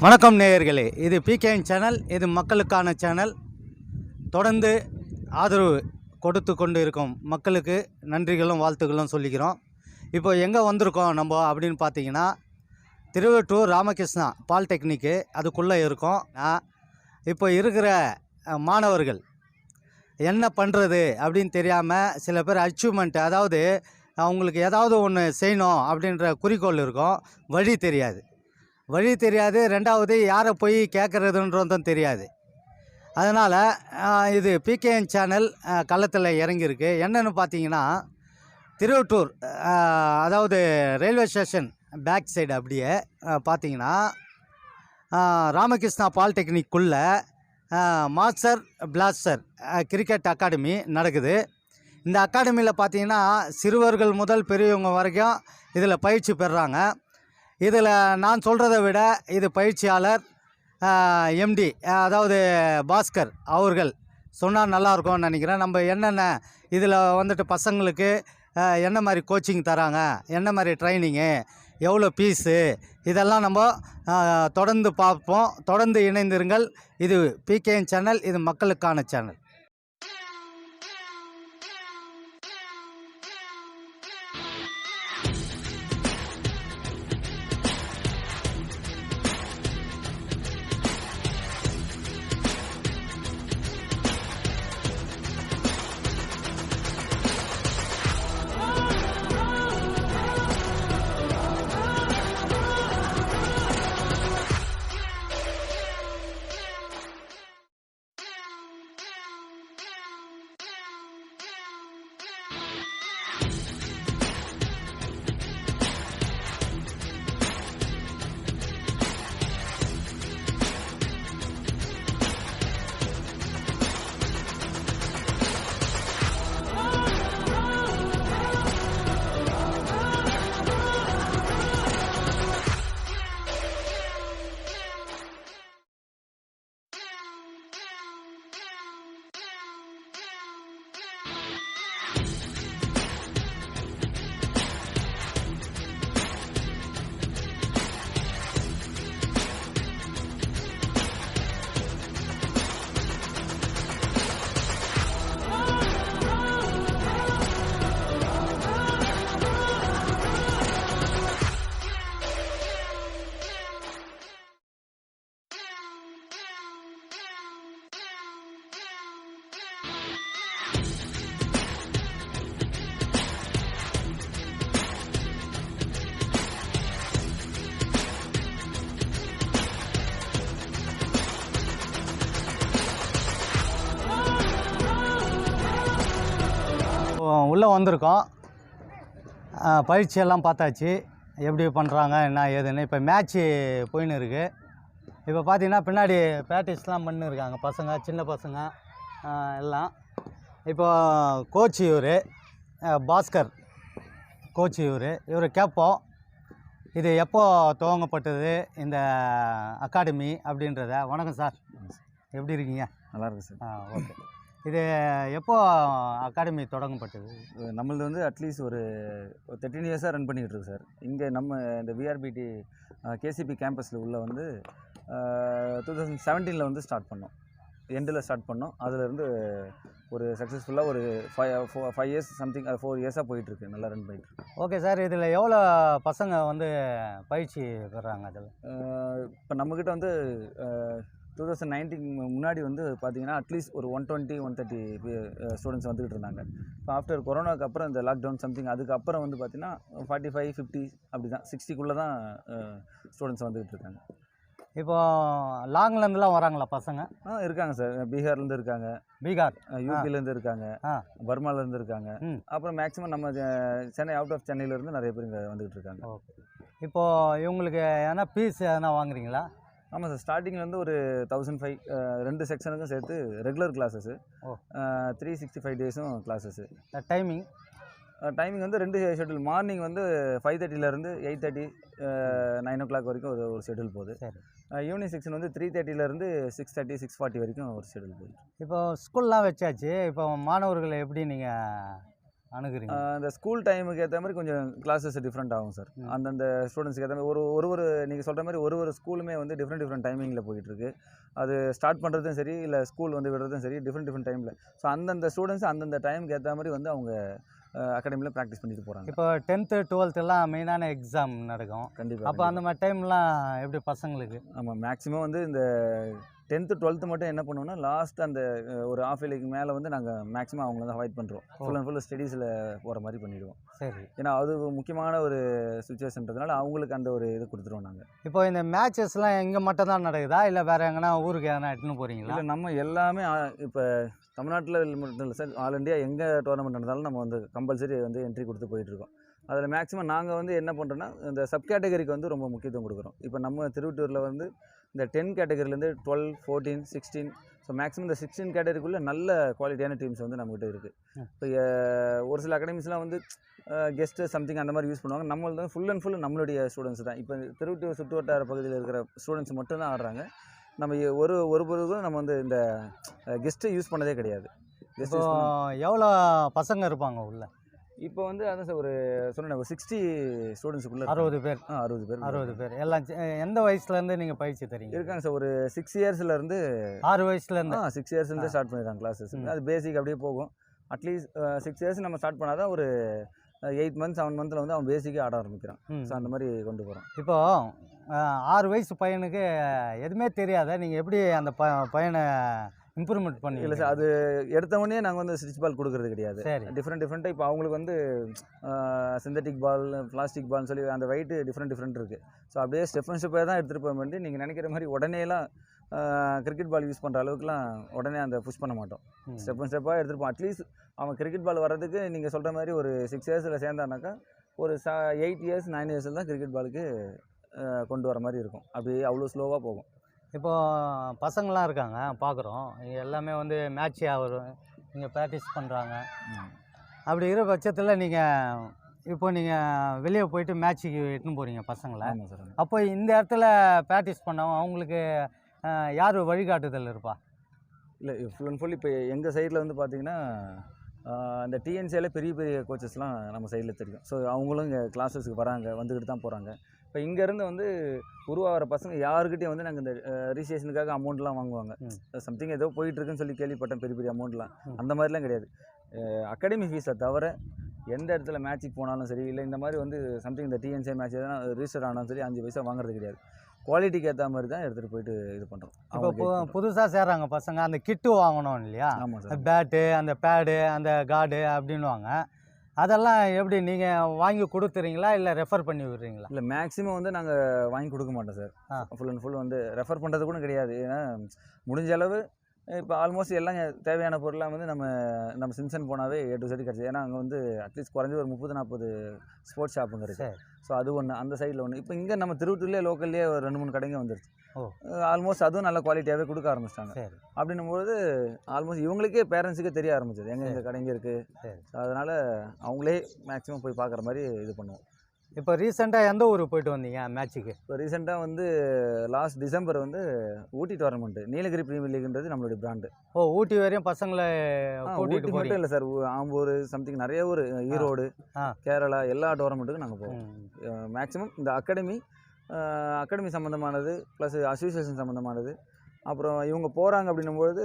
வணக்கம் நேயர்களே, இது பிகேஎன் சேனல். இது மக்களுக்கான சேனல். தொடர்ந்து ஆதரவு கொடுத்து கொண்டு இருக்கும் மக்களுக்கு நன்றிகளும் வாழ்த்துக்களும் சொல்லிக்கிறோம். இப்போ எங்கே வந்திருக்கோம் நம்ம அப்படின்னு பார்த்தீங்கன்னா, திருவட்டூர் ராமகிருஷ்ணா பாலிடெக்னிக்கு அதுக்குள்ளே இருக்கோம். இப்போ இருக்கிற மாணவர்கள் என்ன பண்ணுறது அப்படின்னு தெரியாமல் சில பேர் அச்சீவ்மெண்ட், அதாவது அவங்களுக்கு ஏதாவது ஒன்று செய்யணும் அப்படின்ற குறிக்கோள் இருக்கும். வழி தெரியாது. ரெண்டாவது யாரை போய் கேட்குறதுன்றதும் தெரியாது. அதனால் இது பிகேஎன் சேனல் களத்தில் இறங்கியிருக்கு. என்னென்னு பார்த்தீங்கன்னா, திருவட்டூர் அதாவது ரயில்வே ஸ்டேஷன் பேக் சைடு அப்படியே பார்த்தீங்கன்னா, ராமகிருஷ்ணா பாலிடெக்னிக்குள்ளே மாஸ்டர் பிளாஸ்டர் கிரிக்கெட் அகாடமி நடக்குது. இந்த அகாடமியில் பார்த்தீங்கன்னா சிறுவர்கள் முதல் பெரியவங்க வரைக்கும் இதில் பயிற்சி பெறுறாங்க. இதில் நான் சொல்கிறத விட இது பயிற்சியாளர் எம்டி அதாவது பாஸ்கர் அவர்கள் சொன்னால் நல்லாயிருக்கும்னு நினைக்கிறேன். நம்ம என்னென்ன இதில் வந்துட்டு பசங்களுக்கு என்ன மாதிரி கோச்சிங் தராங்க, என்ன மாதிரி ட்ரைனிங்கு, எவ்வளோ ஃபீஸு, இதெல்லாம் நம்ம தொடர்ந்து பார்ப்போம். தொடர்ந்து இணைந்திருங்கள். இது பிகேஎன் சேனல், இது மக்களுக்கான சேனல். உள்ளே வந்திருக்கோம். பயிற்சியெல்லாம் பார்த்தாச்சு, எப்படி பண்ணுறாங்க என்ன ஏதுன்னு. இப்போ மேட்ச்சு போயின்னு இருக்குது. இப்போ பார்த்தீங்கன்னா பின்னாடி ப்ராக்டிஸ்லாம் பண்ணிருக்காங்க பசங்க, சின்ன பசங்க எல்லாம். இப்போ கோச் இவர் பாஸ்கர் கோச். இவர் கேட்போம், இது எப்போ துவங்கப்பட்டது இந்த அகாடமி அப்படின்றத. வணக்கம் சார், எப்படி இருக்கீங்க? நல்லா இருக்கு சார். ஓகே. இது எப்போ அகாடமி தொடங்கப்பட்டது? நம்மளது வந்து அட்லீஸ்ட் ஒரு 13 இயர்ஸாக ரன் பண்ணிக்கிட்டு இருக்கு சார். இங்கே நம்ம இந்த விஆர்பிடி கேசிபி கேம்பஸில் உள்ள வந்து 2017 வந்து ஸ்டார்ட் பண்ணோம். எண்டில் ஸ்டார்ட் பண்ணோம். அதிலேருந்து ஒரு சக்ஸஸ்ஃபுல்லாக ஒரு 5 இயர்ஸ் சம்திங், 4 இயர்ஸாக போயிட்டுருக்கு. நல்லா ரன் பண்ணிட்டுருக்கு. ஓகே சார், இதில் எவ்வளோ பசங்க வந்து பயிற்சி பெறாங்க? அதில் இப்போ நம்மக்கிட்ட வந்து 2019 முன்னாடி வந்து பார்த்தீங்கன்னா அட்லீஸ்ட் ஒரு 120-130 ஸ்டூடெண்ட்ஸ் வந்துக்கிட்டு இருந்தாங்க. இப்போ ஆஃப்டர் கொரோனாவுக்கு அப்புறம் இந்த லாக்டவுன் சம்திங் அதுக்கப்புறம் வந்து பார்த்தீங்கன்னா 45-50 அப்படி தான், 60க்குள்ளே தான் ஸ்டூடெண்ட்ஸ் வந்துக்கிட்டு இருக்காங்க. இப்போ லாங்லேருந்துலாம் வராங்களா பசங்க? இருக்காங்க சார். பீகார்லேருந்து இருக்காங்க, பீகார் யூபிலேருந்து இருக்காங்க, பர்மாலேருந்து இருக்காங்க. அப்புறம் மேக்ஸிமம் நம்ம சென்னை, அவுட் ஆஃப் சென்னையிலேருந்து நிறைய பேர் இங்கே வந்துக்கிட்டு இருக்காங்க. ஓகே. இப்போது இவங்களுக்கு எதனா ஃபீஸ் எதனா வாங்குறீங்களா? ஆமாம் சார். ஸ்டார்டிங்கில் வந்து ஒரு 1500, 2 செக்ஷனுக்கும் சேர்த்து ரெகுலர் கிளாஸஸ்ஸு, 365 டேஸும் கிளாஸஸ்ஸு. டைமிங் வந்து 2 ஷெட்யூல். மார்னிங் வந்து 5:30லேருந்து 8:30, 9 o'clock வரைக்கும் ஒரு ஷெட்யூல் போகுது. ஈவினிங் செக்ஷன் வந்து 3:30லேருந்து 6:30, 6:40 வரைக்கும் ஒரு ஷெட்யூல் போகுது. இப்போ ஸ்கூல்லாம் வச்சாச்சு. இப்போ மாணவர்களை எப்படி நீங்கள் அணுகுறீங்க? அந்த ஸ்கூல் டைமுக்கு ஏற்ற மாதிரி கொஞ்சம் கிளாஸஸ் டிஃப்ரெண்ட் ஆகும் சார். அந்தந்த ஸ்டூடெண்ட்ஸ்க்கு ஏற்ற மாதிரி ஒரு நீங்கள் சொல்கிற மாதிரி ஒரு ஸ்கூலுமே வந்து டிஃப்ரெண்ட் டைமிங்கில் போயிட்டுருக்கு. அது ஸ்டார்ட் பண்ணுறதும் சரி, இல்லை ஸ்கூல் வந்து விடுறதும் சரி, டிஃப்ரெண்ட் டைமில். ஸோ அந்தந்த ஸ்டூடெண்ட்ஸ் அந்தந்த டைமுக்கு ஏற்ற மாதிரி வந்து அவங்க அகாடமியில் ப்ராக்டிஸ் பண்ணிட்டு போகிறாங்க. இப்போ 10th 12th எல்லாம் மெயினான எக்ஸாம் நடக்கும். கண்டிப்பாக. அப்போ அந்த மாதிரி டைம்லாம் எப்படி பசங்களுக்கு? ஆமாம், மேக்ஸிமம் வந்து இந்த 10th 12th மட்டும் என்ன பண்ணுவோம்னா லாஸ்ட் அந்த ஒரு ஆஃப் இயர்லிக்கு மேலே வந்து நாங்கள் மேக்ஸிமம் அவங்கள தான் அவாய்ட் பண்ணுறோம். ஃபுல் அண்ட் ஃபுல் ஸ்டடீஸில் போகிற மாதிரி பண்ணிவிடுவோம். சரி. ஏன்னா அது முக்கியமான ஒரு சுச்சுவேஷன்றதுனால அவங்களுக்கு அந்த ஒரு இது கொடுத்துருவோம் நாங்கள். இப்போ இந்த மேட்சஸ்லாம் இங்கே மட்டும் தான் நடக்குதா, இல்லை வேறு எங்கன்னா ஊருக்கு எதனா எடுத்துன்னு போகிறீங்களா? இல்லை, நம்ம எல்லாமே இப்போ தமிழ்நாட்டில் மட்டும் இல்லை சார், ஆல் இண்டியா எங்கே டோர்னமெண்ட் நடந்தாலும் நம்ம வந்து கம்பல்சரி வந்து என்ட்ரி கொடுத்து போயிட்டுருக்கோம். அதில் மேக்ஸிமம் நாங்கள் வந்து என்ன பண்ணுறோன்னா இந்த சப் கேட்டகரிக்கு வந்து ரொம்ப முக்கியத்துவம் கொடுக்குறோம். இப்போ நம்ம திருவட்டூரில் வந்து இந்த 10 கேட்டகரிலேருந்து 12, 14, 16, ஸோ மேக்ஸிமம் இந்த 16 கேட்டகரிக்குள்ளே நல்ல குவாலிட்டியான டீம்ஸ் வந்து நம்மகிட்ட இருக்குது. இப்போ ஒரு சில அகாடமிஸ்லாம் வந்து கெஸ்ட்டு சம்திங் அந்த மாதிரி யூஸ் பண்ணுவாங்க. நம்மளது வந்து ஃபுல் அண்ட் ஃபுல் நம்மளுடைய ஸ்டூடெண்ட்ஸ் தான். இப்போ திருவட்டூர் சுற்று வட்டார பகுதியில் இருக்கிற ஸ்டூடெண்ட்ஸ் மட்டும்தான் ஆடுறாங்க. நம்ம ஒரு பொழுதும் நம்ம வந்து இந்த கெஸ்ட்டு யூஸ் பண்ணதே கிடையாது. இப்போ எவ்வளோ பசங்க இருப்பாங்க உள்ள? இப்போ வந்து அதான் சார், ஒரு சொன்னேன், ஒரு 60 ஸ்டூடெண்ட்ஸுக்குள்ளே 60 பேர். 60 பேர் எல்லாம் எந்த வயசுலேருந்து நீங்கள் பயிற்சி தரீங்க? இருக்காங்க சார். ஒரு 6 இயர்ஸ்லேருந்து 6 வயசுலேருந்து 6 இயர்ஸ்லேருந்து ஸ்டார்ட் பண்ணிடுறாங்க கிளாஸஸ். அது பேசிக் அப்படியே போகும். அட்லீஸ்ட் 6 இயர்ஸ் நம்ம ஸ்டார்ட் பண்ணால் தான் ஒரு 8 மந்த்ஸ் 7 மந்த்தில் வந்து அவன் பேசிக்காக ஆட ஆரம்பிக்கிறான். ஸோ அந்த மாதிரி கொண்டு போகிறோம். இப்போது 6 வயசு பையனுக்கு எதுவுமே தெரியாத நீங்கள் எப்படி அந்த பையனை இம்ப்ரூவ்மெண்ட் பண்ணி? இல்லை சார், அது எடுத்தவொடனே நாங்கள் வந்து ஸ்டிச் பால் கொடுக்குறது கிடையாது. சரி. டிஃப்ரெண்ட்டாக இப்போ அவங்களுக்கு வந்து சிந்தட்டிக் பால், பிளாஸ்டிக் பால்னு சொல்லி அந்த வெயிட்டு டிஃப்ரெண்ட் இருக்குது. ஸோ அப்படியே ஸ்டெப் அண்ட் ஸ்டெப்பாக தான் எடுத்துகிட்டு போக வேண்டி, நீங்கள் நினைக்கிற மாதிரி உடனேலாம் கிரிக்கெட் பால் யூஸ் பண்ணுற அளவுக்குலாம் உடனே அந்த புஷ் பண்ண மாட்டோம். ஸ்டெப் அண்ட் ஸ்டெப்பாக எடுத்துகிட்டு போவோம். அட்லீஸ்ட் அவன் கிரிக்கெட் பால் வர்றதுக்கு நீங்கள் சொல்கிற மாதிரி ஒரு 6 இயர்ஸில் சேர்ந்தானாக்கா ஒரு 8 இயர்ஸ் 9 இயர்ஸில் தான் கிரிக்கெட் பாலுக்கு கொண்டு வர மாதிரி இருக்கும். அப்படியே அவ்வளோ ஸ்லோவாக போகும். இப்போது பசங்களாம் இருக்காங்க பார்க்குறோம், எல்லாமே வந்து மேட்ச் ஆகும், நீங்கள் ப்ராக்டிஸ் பண்ணுறாங்க. அப்படி இருக்கிற பட்சத்தில் நீங்கள் வெளியே போயிட்டு மேட்ச்சுக்கு எட்டுன்னு போகிறீங்க பசங்களை. ஆமாம் சார். அப்போ இந்த இடத்துல ப்ராக்டிஸ் பண்ணோம் அவங்களுக்கு யார் வழிகாட்டுதல் இருப்பா? இல்லை, ஃபுல் அண்ட் ஃபுல் இப்போ எங்கள் சைடில் வந்து பார்த்திங்கன்னா அந்த டிஎன்சியில் பெரிய பெரிய கோச்சஸ்லாம் நம்ம சைடில் தெரியும். ஸோ அவங்களும் இங்கே கிளாஸஸுக்கு வராங்க, வந்துக்கிட்டு தான் போகிறாங்க. இப்போ இங்கேருந்து வந்து உருவாகிற பசங்க யாருக்கிட்டையும் வந்து நாங்கள் இந்த ரிஜிஸ்ட்ரேஷனுக்காக அமௌண்ட்லாம் வாங்குவாங்க. சம்திங் ஏதோ போயிட்டுருக்குன்னு சொல்லி கேள்விப்பட்டேன், பெரிய பெரிய அமௌண்ட்லாம். அந்த மாதிரிலாம் கிடையாது. அகாடமி ஃபீஸை தவிர எந்த இடத்துல மேட்ச்சுக்கு போனாலும் சரி, இல்லை இந்த மாதிரி வந்து சம்திங் இந்த டிஎன்சிஏ மேட்ச் எதனா ரிஜிஸ்டர் ஆனாலும் சரி 5 பைசா வாங்குறது கிடையாது. குவாலிட்டிக்கு ஏற்ற மாதிரி தான் எடுத்துகிட்டு போயிட்டு இது பண்ணுறோம். இப்போ புதுசாக சேர்றாங்க பசங்க, அந்த கிட்டு வாங்கணும் இல்லையா? ஆமாம் சார். பேட்டு, அந்த பேடு, அந்த கார்டு அப்படின்வாங்க. அதெல்லாம் எப்படி நீங்கள் வாங்கி கொடுத்துறீங்களா, இல்லை ரெஃபர் பண்ணி விடுறீங்களா? இல்லை, மேக்ஸிமம் வந்து நாங்கள் வாங்கி கொடுக்க மாட்டோம் சார். ஃபுல் அண்ட் ஃபுல் வந்து ரெஃபர் பண்ணுறது கூட கிடையாது. ஏன்னா முடிஞ்ச அளவு இப்போ ஆல்மோஸ்ட் எல்லாம் தேவையான பொருளாக வந்து நம்ம சிம்சன் போனாவே A to Z கிடச்சிது. ஏன்னா அங்கே வந்து அட்லீஸ்ட் குறைஞ்சி ஒரு 30-40 ஸ்போர்ட்ஸ் ஷாப்புங்க இருக்குது. ஸோ அது ஒன்று, அந்த சைடில் ஒன்று. இப்போ இங்கே நம்ம திருவட்டூர்லேயே லோக்கல்லேயே ஒரு 2-3 கடைங்க வந்துருச்சு. ஆல்மோஸ்ட் அதுவும் நல்ல குவாலிட்டியாகவே கொடுக்க ஆரம்பிச்சிட்டாங்க. அப்படின்னும்போது ஆல்மோஸ்ட் இவங்களுக்கே பேரண்ட்ஸுக்கே தெரிய ஆரம்பிச்சது எங்கே கடைங்க இருக்குது. அதனால் அவங்களே மேக்ஸிமம் போய் பார்க்குற மாதிரி இது பண்ணுவோம். இப்போ ரீசெண்டாக எந்த ஊருக்கு போயிட்டு வந்தீங்க மேட்ச்சுக்கு? இப்போ ரீசெண்டாக வந்து லாஸ்ட் டிசம்பர் வந்து ஊட்டி டோர்னமெண்ட்டு, நீலகிரி பிரீமியர் லீக்ன்றது நம்மளுடைய பிராண்டு. ஊட்டி வரையும் பசங்களை ஊட்டி மட்டும் இல்லை சார், ஆம்பூர் சம்திங் நிறைய ஊர், ஈரோடு, கேரளா எல்லா டோர்னமெண்ட்டுக்கும் நாங்கள் போவோம். மேக்ஸிமம் இந்த அகாடமி சம்மந்தமானது ப்ளஸ் அசோசியேஷன் சம்மந்தமானது. அப்புறம் இவங்க போகிறாங்க அப்படின்னும்போது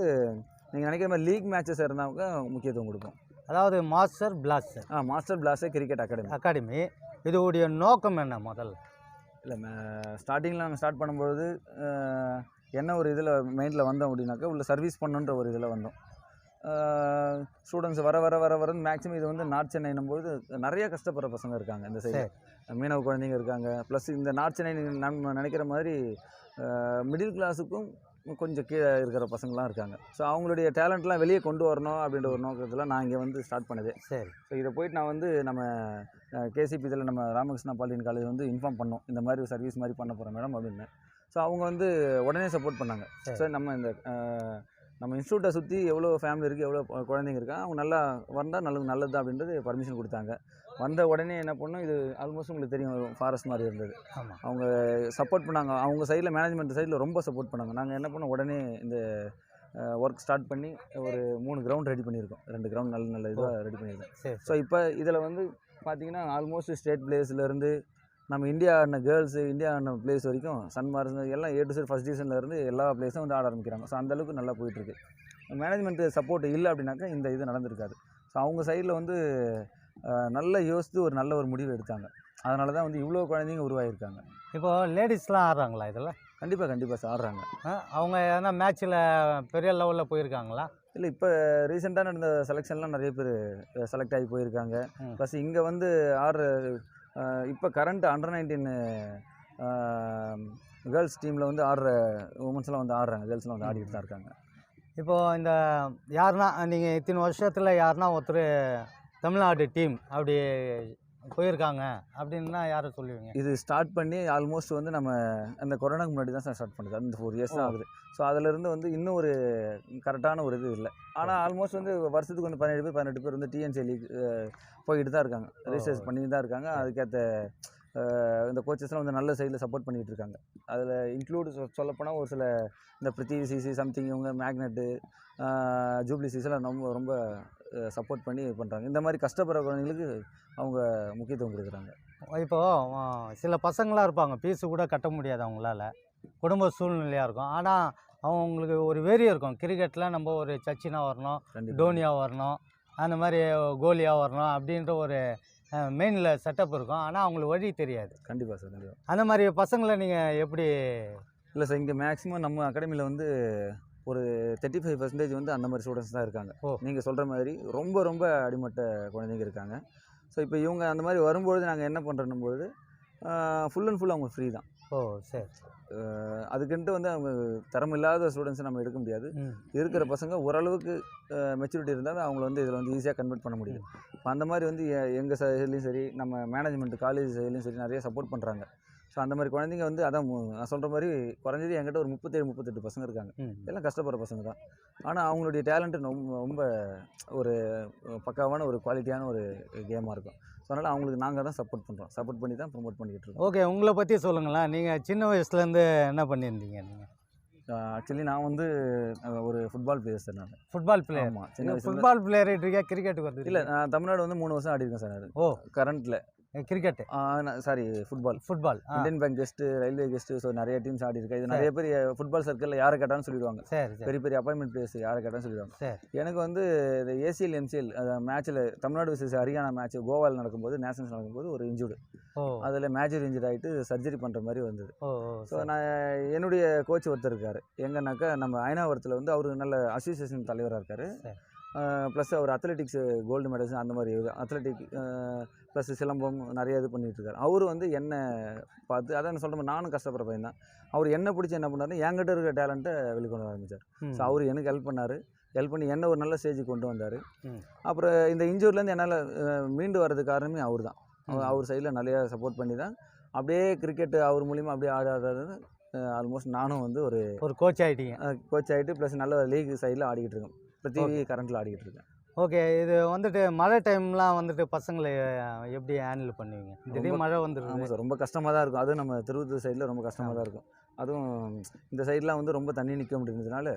நீங்கள் நினைக்கிற மாதிரி லீக் மேட்சஸ் இருந்தாங்க முக்கியத்துவம் கொடுப்போம். அதாவது மாஸ்டர் பிளாஸ்டர் கிரிக்கெட் அகாடமி இதோடைய நோக்கம் என்ன? முதல்ல இல்லை, ஸ்டார்டிங்கில் நாங்கள் ஸ்டார்ட் பண்ணும்பொழுது என்ன ஒரு இதில் மைண்டில் வந்தோம் அப்படின்னாக்கா, உள்ள சர்வீஸ் பண்ணுன்ற ஒரு இதில் வந்தோம். ஸ்டூடெண்ட்ஸ் வர மேக்ஸிமம் இது வந்து நார்த் சென்னைன்னும்போது நிறைய கஷ்டப்படுற பசங்க இருக்காங்க. இந்த சைடு மீனவ குழந்தைங்க இருக்காங்க. ப்ளஸ் இந்த நார்த் சென்னை நம்ம நினைக்கிற மாதிரி மிடில் கிளாஸுக்கும் கொஞ்சம் கீழே இருக்கிற பசங்களாம் இருக்காங்க. ஸோ அவங்களுடைய டேலண்ட்லாம் வெளியே கொண்டு வரணும் அப்படின்ற ஒரு நோக்கத்தில் நான் இங்கே வந்து ஸ்டார்ட் பண்ணதே. சரி. ஸோ இதை போயிட்டு நான் வந்து நம்ம கேசிபி இதில் நம்ம ராமகிருஷ்ணா பாலிடெக்னிக் காலேஜ் வந்து இன்ஃபார்ம் பண்ணோம், இந்த மாதிரி ஒரு சர்வீஸ் மாதிரி பண்ண போகிறோம் மேடம் அப்படின்னு. ஸோ அவங்க வந்து உடனே சப்போர்ட் பண்ணாங்க. சார் நம்ம இன்ஸ்டியூட்டை சுற்றி எவ்வளோ ஃபேமிலி இருக்குது, எவ்வளோ குழந்தைங்க இருக்காங்க, அவங்க நல்லா வந்தால் நல்லது தான் அப்படின்றது பர்மிஷன் கொடுத்தாங்க. வந்த உடனே என்ன பண்ணோம், இது ஆல்மோஸ்ட் உங்களுக்கு தெரியும் ஃபாரஸ்ட் மாதிரி இருந்தது. அவங்க சப்போர்ட் பண்ணாங்க. அவங்க சைடில் மேனேஜ்மெண்ட் சைடில் ரொம்ப சப்போர்ட் பண்ணாங்க. நாங்கள் என்ன பண்ணோம், உடனே இந்த ஒர்க் ஸ்டார்ட் பண்ணி ஒரு 3 கிரவுண்ட் ரெடி பண்ணியிருக்கோம். 2 கிரவுண்ட் நல்ல இதாக ரெடி பண்ணியிருக்கோம். சரி. ஸோ இப்போ இதில் வந்து பார்த்தீங்கன்னா ஆல்மோஸ்ட் ஸ்டேட் பிளேஸ்லேருந்து நம்ம இந்தியா ஆடின கேர்ள்ஸு, இந்தியா ஆடின பிளேஸ் வரைக்கும் சன்மார்க்ஸ் எல்லாம் A to Z ஃபஸ்ட் டிவிஷன்லேருந்து எல்லா பிளேஸும் வந்து ஆட ஆரம்பிக்கிறாங்க. ஸோ அந்தளவுக்கு நல்லா போயிட்டுருக்கு. மேனேஜ்மெண்ட் சப்போர்ட் இல்லை அப்படின்னாக்கா இந்த இது நடந்திருக்காது. ஸோ அவங்க சைடில் வந்து நல்லா யோசித்து நல்ல ஒரு முடிவு எடுத்தாங்க. அதனால தான் வந்து இவ்வளோ குழந்தைங்க உருவாகியிருக்காங்க. இப்போ லேடிஸ்லாம் ஆடுறாங்களா இதில்? கண்டிப்பாக சார் ஆடுறாங்க. அவங்க எதனா மேட்ச்சில் பெரிய லெவலில் போயிருக்காங்களா? இல்லை, இப்போ ரீசெண்டாக நடந்த செலெக்ஷன்லாம் நிறைய பேர் செலக்ட் ஆகி போயிருக்காங்க. ப்ளஸ் இங்கே வந்து ஆடுற இப்போ கரண்ட் அண்டர் 19 கேர்ள்ஸ் டீமில் வந்து ஆடுற உமன்ஸ்லாம் வந்து ஆடுறாங்க. கேர்ள்ஸ்லாம் வந்து ஆடிட்டு தான் இருக்காங்க. இப்போது இந்த யாருன்னா நீங்கள் இத்தனை வருஷத்தில் யாருன்னா ஒருத்தர் தமிழ்நாடு டீம் அப்படி போயிருக்காங்க அப்படின்னா யாரை சொல்லுவீங்க? இது ஸ்டார்ட் பண்ணி ஆல்மோஸ்ட் வந்து நம்ம அந்த கொரோனாக்கு முன்னாடி தான் சார் ஸ்டார்ட் பண்ணுது. அந்த 4 இயர்ஸ் தான் ஆகுது. ஸோ அதிலிருந்து வந்து இன்னும் ஒரு கரெக்டான ஒரு இது இல்லை. ஆனால் ஆல்மோஸ்ட் வந்து வருஷத்துக்கு வந்து 17 பேர் 18 பேர் வந்து TNC லீக் போய்கிட்டு தான் இருக்காங்க. ரிசர்ச் பண்ணிட்டு தான் இருக்காங்க. அதுக்கேற்ற இந்த கோச்சஸ்லாம் வந்து நல்ல சைடில் சப்போர்ட் பண்ணிகிட்டு இருக்காங்க. அதில் இன்க்ளூடு சொல்லப்போனால் ஒரு சில இந்த பிரித்திவி சிசி சம்திங் இவங்க மேக்னெட்டு ஜூப்ளி சிசிலாம் ரொம்ப சப்போர்ட் பண்ணி பண்ணுறாங்க. இந்த மாதிரி கஷ்டப்படுற குழந்தைங்களுக்கு அவங்க முக்கியத்துவம் கொடுக்குறாங்க. இப்போது சில பசங்களாம் இருப்பாங்க, ஃபீஸு கூட கட்ட முடியாது அவங்களால, குடும்ப சூழ்நிலையாக இருக்கும். ஆனால் அவங்களுக்கு ஒரு வெறி இருக்கும், கிரிக்கெட்டில் நம்ம ஒரு சச்சினா வரணும், டோனியா வரணும், அந்த மாதிரி கோலியாக வரணும் அப்படின்ற ஒரு மெயினில் செட்டப் இருக்கும். ஆனால் அவங்களுக்கு வழி தெரியாது. கண்டிப்பாக சார், கண்டிப்பாக. அந்த மாதிரி பசங்களை நீங்கள் எப்படி? இல்லை சார், இங்கே மேக்ஸிமம் நம்ம அகாடமியில் வந்து ஒரு 35% வந்து அந்த மாதிரி ஸ்டூடெண்ட்ஸ் தான் இருக்காங்க. நீங்கள் சொல்கிற மாதிரி ரொம்ப அடிமட்ட குழந்தைங்க இருக்காங்க. ஸோ இப்போ இவங்க அந்த மாதிரி வரும்பொழுது நாங்கள் என்ன பண்ணுறோம் பொழுது ஃபுல் அண்ட் ஃபுல் அவங்க ஃப்ரீ தான். சரி. அதுக்குன்ட்டு வந்து அவங்க திறமில்லாத ஸ்டூடெண்ட்ஸை நம்ம எடுக்க முடியாது. இருக்கிற பசங்க ஓரளவுக்கு மெச்சூரிட்டி இருந்தாலும் அவங்கள வந்து இதில் வந்து ஈஸியாக கன்வெர்ட் பண்ண முடியும். இப்போ அந்த மாதிரி வந்து எங்கள் சைட்லேயும் சரி, நம்ம மேனேஜ்மெண்ட் காலேஜ் சைட்லேயும் சரி நிறைய சப்போர்ட் பண்ணுறாங்க. ஸோ அந்த மாதிரி குழந்தைங்க வந்து அதான் நான் சொல்கிற மாதிரி குறைஞ்சது என்கிட்ட ஒரு 37-38 பசங்க இருக்காங்க. எல்லாம் கஷ்டப்படுற பசங்க தான். ஆனால் அவங்களுடைய டேலண்ட்டு ரொம்ப ஒரு பக்காவான ஒரு குவாலிட்டியான ஒரு கேமாக இருக்கும். ஸோ அதனால் அவங்களுக்கு நாங்கள் தான் சப்போர்ட் பண்ணி தான் ப்ரொமோட் பண்ணிக்கிட்டு இருக்கோம். ஓகே, உங்களை பற்றி சொல்லுங்களேன். நீங்கள் சின்ன வயசுலேருந்து என்ன பண்ணியிருந்தீங்க? நீங்கள் ஆக்சுவலி நான் வந்து ஒரு ஃபுட்பால் பிளேயர் சார். நான் ஃபுட்பால் பிளேயர். ஆமாம், சின்ன வயசு ஃபுட்பால் பிளேயர் இருக்கா? கிரிக்கெட்டுக்கு வருது? இல்லை, நான் தமிழ்நாடு வந்து 3 வருஷம் ஆடிருக்கேன் சார். நான் கரண்ட்டில் cricket sorry football Indian bank guest, railway guest, so நிறைய டீம்ஸ் ஆடி இருக்கேன். இது நிறைய பேர் ஃபுட்பால் சர்க்கிளில் யாரை கேட்டாலும் சொல்லிடுவாங்க. பெரிய அப்பாயின்மெண்ட் பிளேஸ் யாரை கேட்டாலும் சொல்லிடுவாங்க. எனக்கு வந்து இந்த ACL MCL மேட்ச்சில் தமிழ்நாடு vs ஹரியானா மேட்ச் கோவாவில் நடக்கும்போது, நேஷனல்ஸ் நடக்கும்போது ஒரு இன்ஜூர்டு, அதில் மேஜர் இன்ஜூரி ஆகிட்டு சர்ஜரி பண்ணுற மாதிரி வந்தது. ஸோ நான் என்னுடைய கோச் ஒருத்தர் இருக்கார் எங்கன்னாக்கா நம்ம அயனாவரத்தில் வந்து அவர் நல்ல அசோசியேஷன் தலைவராக இருக்கார். ப்ளஸ் அவர் அத்லெட்டிக்ஸ் கோல்டு மெடல்ஸ் அந்த மாதிரி அத்லெட்டிக் ப்ளஸ் சிலம்பம் நிறைய இது பண்ணிகிட்ருக்காரு. அவர் வந்து என்னை பார்த்து அதான் சொல்கிற மாதிரி நானும் கஷ்டப்படுற பையன் தான். அவர் என்ன பிடிச்சி என்ன பண்ணாருன்னா என்கிட்ட இருக்கிற டேலண்ட்டை வெளிக்கொண்டு ஆரம்பித்தார். ஸோ அவர் எனக்கு ஹெல்ப் பண்ணி என்ன ஒரு நல்ல ஸ்டேஜுக்கு கொண்டு வந்தார். அப்புறம் இந்த இன்ஜூரிலேருந்து என்னால் மீண்டு வர்றதுக்கு காரணமே அவர் தான். அவர் சைடில் நிறையா சப்போர்ட் பண்ணி தான் அப்படியே கிரிக்கெட்டு அவர் மூலிமா அப்படியே ஆடாது. ஆல்மோஸ்ட் நானும் வந்து ஒரு கோச் ஆகிட்டு ப்ளஸ் நல்ல லீக் சைடில் ஆடிக்கிட்டு இருக்கேன். பிரித்திவி கரண்ட்டில் ஆடிக்கிட்டு இருக்கேன். ஓகே, இது வந்துட்டு மழை டைம்லாம் வந்துட்டு பசங்களை எப்படி ஹேண்டில் பண்ணுவீங்க? திடீர்னு மழை வந்துடும். ஆமாம் சார், ரொம்ப கஷ்டமாக தான் இருக்கும். அதுவும் நம்ம திருவத்தூர் சைடில் ரொம்ப கஷ்டமாக தான் இருக்கும். அதுவும் இந்த சைட்லாம் வந்து ரொம்ப தண்ணி நிற்க முடியுறதுனால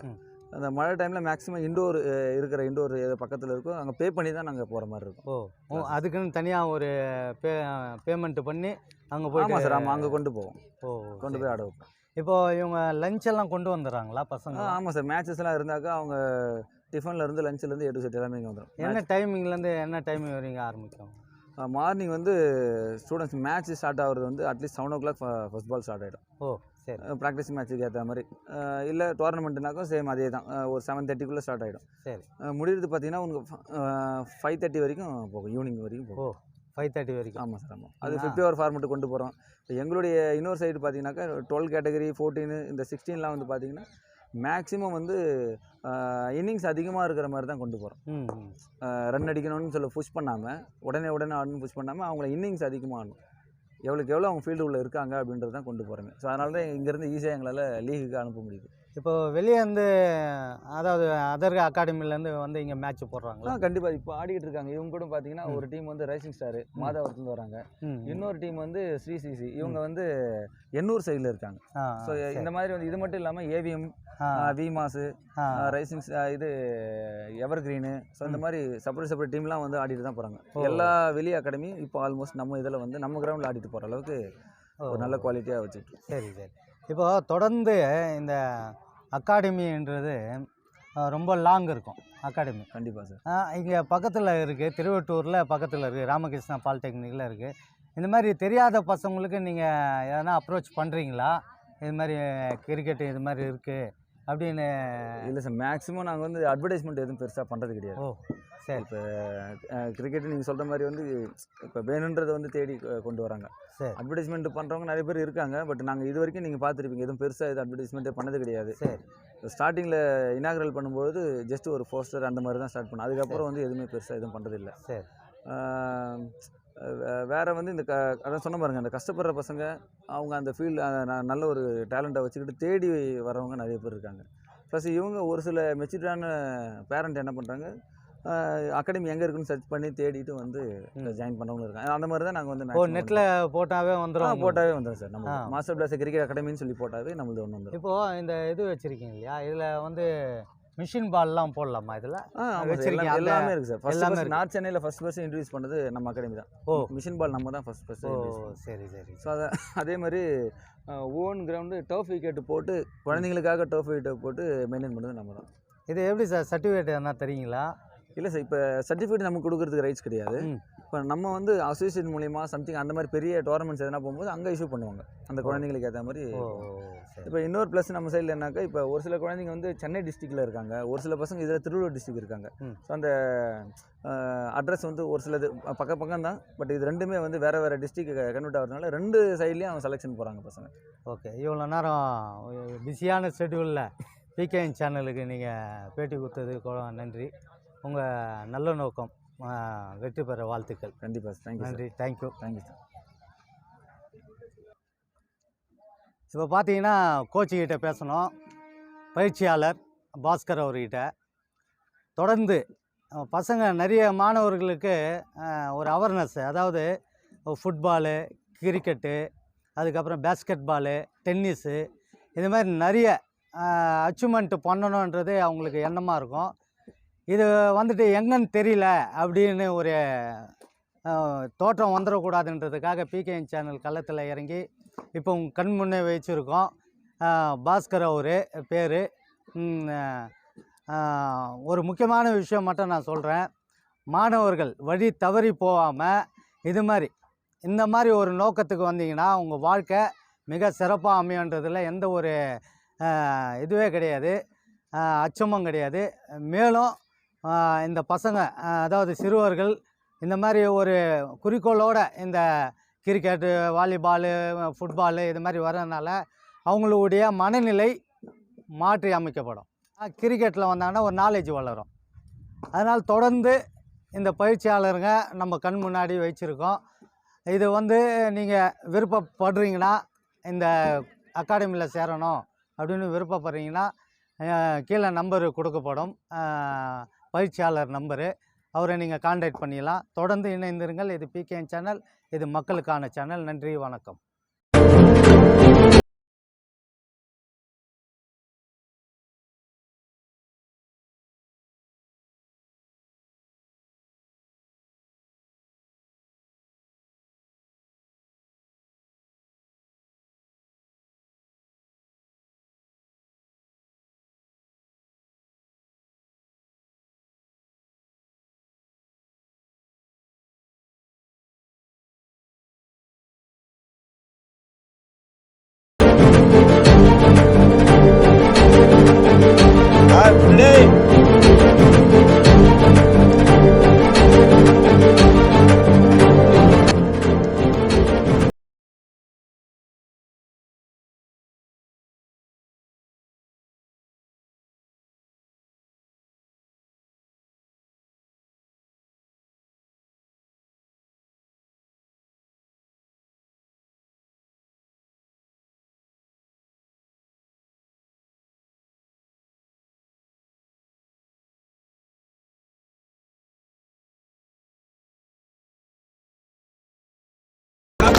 அந்த மழை டைமில் மேக்ஸிமம் இண்டோர் ஏதோ பக்கத்தில் இருக்கும், அங்கே பே பண்ணி தான் நாங்கள் போகிற மாதிரி இருக்கும். அதுக்குன்னு தனியாக ஒரு பேமெண்ட் பண்ணி அங்கே போய்? ஆமாம் சார், ஆமாம், அங்கே கொண்டு போவோம். கொண்டு போய் ஆட வைப்போம். இப்போது இவங்க லஞ்ச் எல்லாம் கொண்டு வந்துடுறாங்களா பசங்க? ஆமாம் சார், மேட்சஸ்லாம் இருந்தாக்கா அவங்க டிஃபன்லேருந்து லஞ்சிலேருந்து A to Z எல்லாமே இங்கே வந்துடும். என்ன டைமிங்லேருந்து என்ன டைமிங் வரைக்கும் ஆரம்பிக்கும்? மார்னிங் வந்து ஸ்டூடெண்ட்ஸ் மேட்ச் ஸ்டார்ட் ஆகிறது வந்து at least 7 o'clock first ball start ஆகிடும். சரி. ப்ராக்டிஸ் மேட்ச்சுக்கு ஏற்ற மாதிரி. இல்லை டோர்னமெண்ட்னாக்கும் சேம் அதே தான், ஒரு 7:30 ஸ்டார்ட் ஆகிடும். சரி. முடிகிறது பார்த்தீங்கன்னா உங்களுக்கு 5:30 வரைக்கும் போகும், ஈவினிங் வரைக்கும் போகும். 5:30 வரைக்கும்? ஆமாம் சார், ஆமாம். அது 50 over ஃபார்மெட்டு கொண்டு போகிறோம். இப்போ எங்களுடைய இன்னொரு சைடு பார்த்தீங்கன்னாக்கா 12 கேட்டகரி 14 இந்த 16லாம் வந்து பார்த்தீங்கன்னா மேக்ஸிமம் வந்து இன்னிங்ஸ் அதிகமாக இருக்கிற மாதிரி தான் கொண்டு போகிறோம். ரன் அடிக்கணும்னு சொல்ல புஷ் பண்ணாமல் உடனே ஆடணும்னு புஷ் பண்ணாமல் அவங்கள இன்னிங்ஸ் அதிகமாக ஆடணும், எவ்வளோக்கு எவ்வளோ அவங்க ஃபீல்டு உள்ளே இருக்காங்க அப்படின்றது தான் கொண்டு போகிறோங்க. ஸோ அதனால தான் இங்கேருந்து ஈஸியாக எங்களால் லீகுக்கு அனுப்ப முடியுது. இப்போ வெளியே வந்து அதாவது அதர் அகாடமிலேருந்து வந்து இங்கே மேட்ச் போடுறாங்களா? கண்டிப்பாக இப்போ ஆடிக்கிட்டு இருக்காங்க. இவங்க கூட பார்த்தீங்கன்னா ம். ஒரு டீம் வந்து ரைசிங் ஸ்டார் மாதாவரத்துலேருந்து வராங்க. ம். இன்னொரு டீம் வந்து ஸ்ரீ சிசி இவங்க வந்து எண்ணூர் சைடில் இருக்காங்க. ஆ ஸோ இந்த மாதிரி வந்து இது மட்டும் இல்லாமல் ஏவிஎம், விமாஸு, ஆ ரைசிங் இது எவர் கிரீனு, ஸோ இந்த மாதிரி செப்பரேட் டீம்லாம் வந்து ஆடிட்டு தான் போகிறாங்க. ஓ. எல்லா வெளி அகாடமியும் இப்போ ஆல்மோஸ்ட் நம்ம இதில் வந்து நம்ம கிரவுண்டில் ஆடிட்டு போகிற அளவுக்கு ஒரு நல்ல குவாலிட்டியாக வச்சுட்டு. சரி சரி. இப்போ தொடர்ந்து இந்த அகாடமின்றது ரொம்ப லாங் இருக்கும் அகாடமி. கண்டிப்பாக சார். இங்கே பக்கத்தில் இருக்குது, திருவட்டூரில் பக்கத்தில் இருக்குது, ராமகிருஷ்ணா பாலிடெக்னிக்கில் இருக்குது. இந்த மாதிரி தெரியாத பசங்களுக்கு நீங்கள் எதனா அப்ரோச் பண்ணுறீங்களா? இது மாதிரி கிரிக்கெட்டு இது மாதிரி இருக்குது அப்படின்னு? இல்லை சார், மேக்ஸிமம் நாங்கள் வந்து அட்வர்டைஸ்மெண்ட் எதுவும் பெருசாக பண்ணுறது கிடையாது. ஓ சரி. இப்போ கிரிக்கெட்டு நீங்கள் சொல்கிற மாதிரி வந்து இப்போ வேணுன்றதை வந்து தேடி கொண்டு வராங்க. சரி அட்வர்டைஸ்மெண்ட் பண்ணுறவங்க நிறைய பேர் இருக்காங்க. பட் நாங்கள் இது வரைக்கும் நீங்கள் பார்த்துருப்பீங்க, எதுவும் பெருசாக எதுவும் அட்வர்டைஸ்மெண்ட்டே பண்ணது கிடையாது. சரி ஸ்டார்டிங்கில் இனாகரல் பண்ணும்போது ஜஸ்ட் ஒரு போஸ்டர் அந்த மாதிரி தான் ஸ்டார்ட் பண்ணோம். அதுக்கப்புறம் வந்து எதுவுமே பெருசாக எதுவும் பண்ணுறதில்ல. சரி. வேறு வந்து இந்த அதான் சொன்ன பாருங்க, அந்த கஷ்டப்படுற பசங்க அவங்க அந்த ஃபீல்டு நல்ல ஒரு டேலண்ட்டை வச்சுக்கிட்டு தேடி வரவங்க நிறைய பேர் இருக்காங்க. ப்ளஸ் இவங்க ஒரு சில மெச்சூர்டான பேரண்ட் என்ன பண்ணுறாங்க, அகாடமி எங்கே இருக்குன்னு சர்ச் பண்ணி தேடிட்டு வந்து ஜாயின் பண்ணவங்களும் இருக்காங்க. அந்த மாதிரி தான் நாங்கள் வந்து ஓ நெட்டில் போட்டாவே வந்துடும்? போட்டாவே வந்துடும் சார். நம்ம மாஸ்டர் பிளாஸ் கிரிக்கெட் அகாடமின்னு சொல்லி போட்டாவே நம்மளது ஒன்று வந்துடும். இப்போது இந்த இது வச்சுருக்கீங்க இல்லையா, இதில் வந்து மிஷின் பால்லாம் போடலாமா இதில்? வச்சிருக்கீங்க எல்லாமே இருக்குது சார். எல்லாமே நார்த் சென்னையில் ஃபர்ஸ்ட் இன்ட்ரடியூஸ் பண்ணது நம்ம அகாடமி தான். ஓ மிஷின் பால் நம்ம தான் ஃபர்ஸ்ட். ஓ சரி சரி. ஸோ அதே மாதிரி ஓன் கிரவுண்டு டர்ஃப் விக்கெட்டு போட்டு குழந்தைங்களுக்காக டர்ஃப் விக்கெட்டை போட்டு மெயின்டைன் பண்ணுறது நம்ம தான். இது எப்படி சார், சர்டிஃபிகேட் எதனா தெரியுங்களா? இல்லை சார், இப்போ சர்டிஃபிகேட் நமக்கு கொடுக்குறதுக்கு ரைட்ஸ் கிடையாது. இப்போ நம்ம வந்து அசோசியேஷன் மூலிமா சம்திங் அந்த மாதிரி பெரிய டோர்னமெண்ட்ஸ் எதனா போகும்போது அங்கே இஷ்யூ பண்ணுவாங்க அந்த குழந்தைங்களுக்கு ஏற்ற மாதிரி. இப்போ இன்னொரு ப்ளஸ் நம்ம சைடில் என்னாக்கா, இப்போ ஒரு சில குழந்தைங்க வந்து சென்னை டிஸ்ட்ரிக்டில் இருக்காங்க, ஒரு சில பசங்க இதில் திருவள்ளூர் டிஸ்ட்ரிக்ட் இருக்காங்க. ஸோ அந்த அட்ரஸ் வந்து ஒரு சிலது பக்கம் தான். பட் இது ரெண்டுமே வந்து வேறு வேறு டிஸ்ட்ரிக்ட் கன்வெர்ட் ஆகிறதுனால ரெண்டு சைட்லேயும் அவங்க செலெக்ஷன் போகிறாங்க பசங்க. ஓகே. இவ்வளோ நேரம் பிஸியான ஷெட்யூலில் பிகேஎன் சேனலுக்கு நீங்கள் பேட்டி கொடுத்ததுக்கு நன்றி. உங்கள் நல்ல நோக்கம் வெற்றி பெற வாழ்த்துக்கள். கண்டிப்பாக சார். தேங்க்யூ. நன்றி. தேங்க்யூ. Thank you sir. இப்போ பார்த்தீங்கன்னா கோச்சுக்கிட்ட பேசணும், பயிற்சியாளர் பாஸ்கர் அவர்கிட்ட. தொடர்ந்து பசங்க நிறைய மாணவர்களுக்கு ஒரு அவேர்னஸ், அதாவது ஃபுட்பாலு, கிரிக்கெட்டு, அதுக்கப்புறம் பேஸ்கெட் பாலு, டென்னிஸு, இது மாதிரி நிறைய அச்சீவ்மெண்ட் பண்ணணுன்றது அவங்களுக்கு எண்ணமாக இருக்கும். இது வந்துட்டு எங்கன்னு தெரியல அப்படின்னு ஒரு தோற்றம் வந்துடக்கூடாதுன்றதுக்காக பிகேஎன் சேனல் களத்தில் இறங்கி இப்போ உங்கள் கண் முன்னே வச்சுருக்கோம். பாஸ்கர் அவர் பேர். ஒரு முக்கியமான விஷயம் மட்டும் நான் சொல்கிறேன், மாணவர்கள் வழி தவறி போகாமல் இந்த மாதிரி ஒரு நோக்கத்துக்கு வந்தீங்கன்னா உங்கள் வாழ்க்கை மிக சிறப்பாக அமையன்றதில் எந்த ஒரு இதுவே கிடையாது, அச்சமும் கிடையாது. மேலும் இந்த பசங்க, அதாவது சிறுவர்கள் இந்த மாதிரி ஒரு குறிக்கோளோடு இந்த கிரிக்கெட்டு, வாலிபாலு, ஃபுட்பாலு இது மாதிரி வர்றதுனால அவங்களுடைய மனநிலை மாற்றி அமைக்கப்படும். கிரிக்கெட்டில் வந்தாங்கன்னா ஒரு நாலேஜ் வளரும். அதனால் தொடர்ந்து இந்த பயிற்சியாளருங்க நம்ம கண் முன்னாடி வச்சுருக்கோம். இது வந்து நீங்கள் விருப்பப்படுறீங்கன்னா, இந்த அகாடமியில் சேரணும் அப்படின்னு விருப்பப்படுறீங்கன்னா, கீழே நம்பரு கொடுக்கப்படும், பயிற்சியாளர் நம்பரு. அவரை நீங்கள் கான்டாக்ட் பண்ணிடலாம். தொடர்ந்து இணைந்திருங்கள். இது பிகேஎன் சேனல், இது மக்களுக்கான சேனல். நன்றி, வணக்கம்.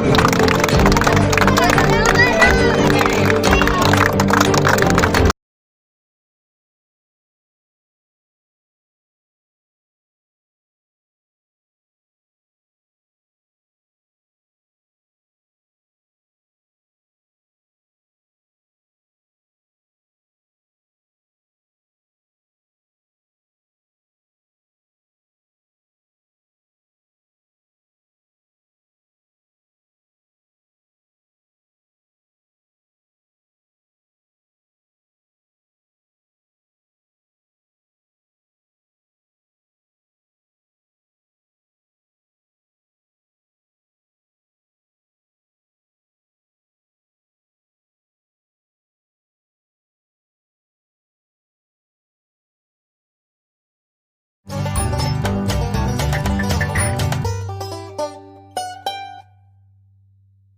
வணக்கம்.